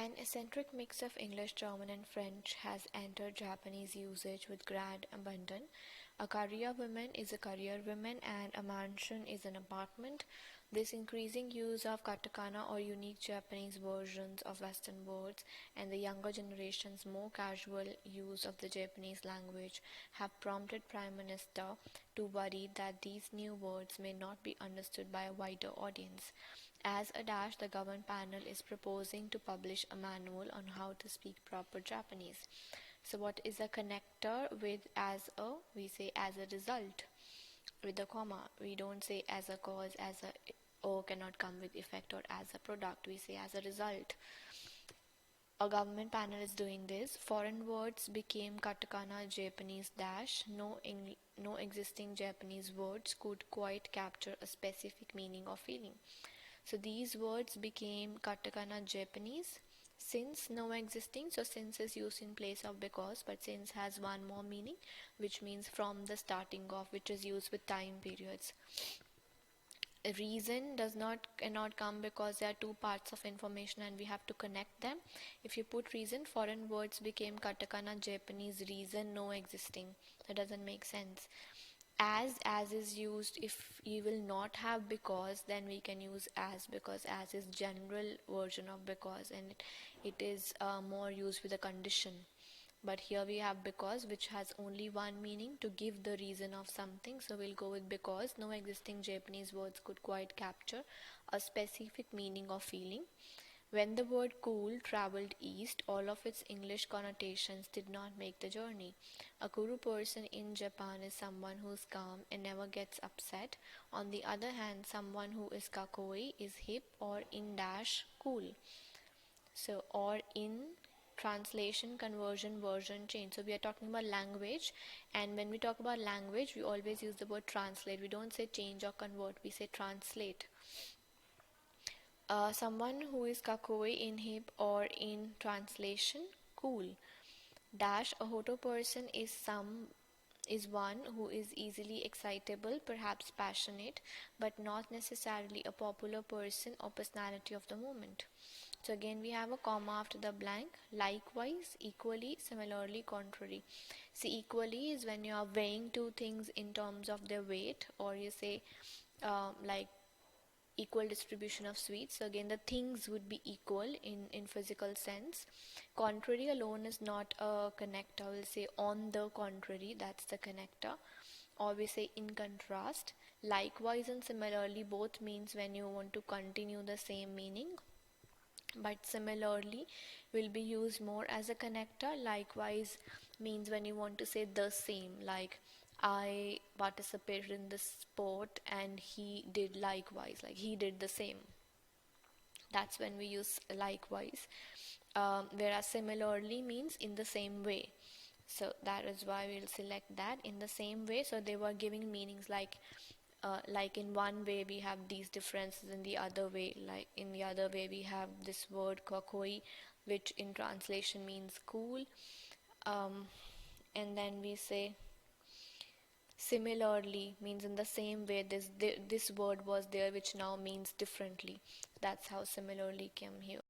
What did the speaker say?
An eccentric mix of English, German, and French has entered Japanese usage with grand abandon. A career woman is a career woman, and a mansion is an apartment. This increasing use of katakana or unique Japanese versions of Western words and the younger generation's more casual use of the Japanese language have prompted Prime Minister to worry that these new words may not be understood by a wider audience. As a dash, the government panel is proposing to publish a manual on how to speak proper Japanese. So what is a connector with as a? We say as a result with a comma. We don't say as a cause, as a or cannot come with effect, or as a product. We say as a result. A government panel is doing this. Foreign words became katakana Japanese dash. No existing Japanese words could quite capture a specific meaning or feeling. So these words became katakana Japanese. Since no existing, so since is used in place of because, but since has one more meaning, which means from the starting of, which is used with time periods. Reason cannot come because there are two parts of information and we have to connect them. If you put reason, foreign words became katakana Japanese reason no existing. That doesn't make sense. As is used if you will not have because, then we can use as, because as is general version of because, and it is more used with a condition. But here we have because, which has only one meaning, to give the reason of something. So we'll go with because. No existing Japanese words could quite capture a specific meaning or feeling. When the word cool traveled east, all of its English connotations did not make the journey. A kuru person in Japan is someone who is calm and never gets upset. On the other hand, someone who is kakoi is hip or in dash cool. So, or in translation, conversion, version, change. So we are talking about language, and when we talk about language, we always use the word translate. We don't say change or convert, we say translate. Someone who is kakoi in hip or in translation, cool. Dash, a hoto person is one who is easily excitable, perhaps passionate, but not necessarily a popular person or personality of the moment. So again we have a comma after the blank. Likewise, equally, similarly, contrary. See, equally is when you are weighing two things in terms of their weight, or you say like equal distribution of sweets. So again the things would be equal in physical sense. Contrary alone is not a connector. We'll say on the contrary, that's the connector. Or we say in contrast. Likewise and similarly both means when you want to continue the same meaning, but similarly will be used more as a connector. Likewise means when you want to say the same, like I participated in this sport and he did likewise, like he did the same. That's when we use likewise. Whereas similarly means in the same way. So that is why we'll select that, in the same way. So they were giving meanings like in one way we have these differences, in the other way, like in the other way we have this word kakoi, which in translation means cool. And then we say similarly means in the same way this word was there, which now means differently. That's how similarly came here.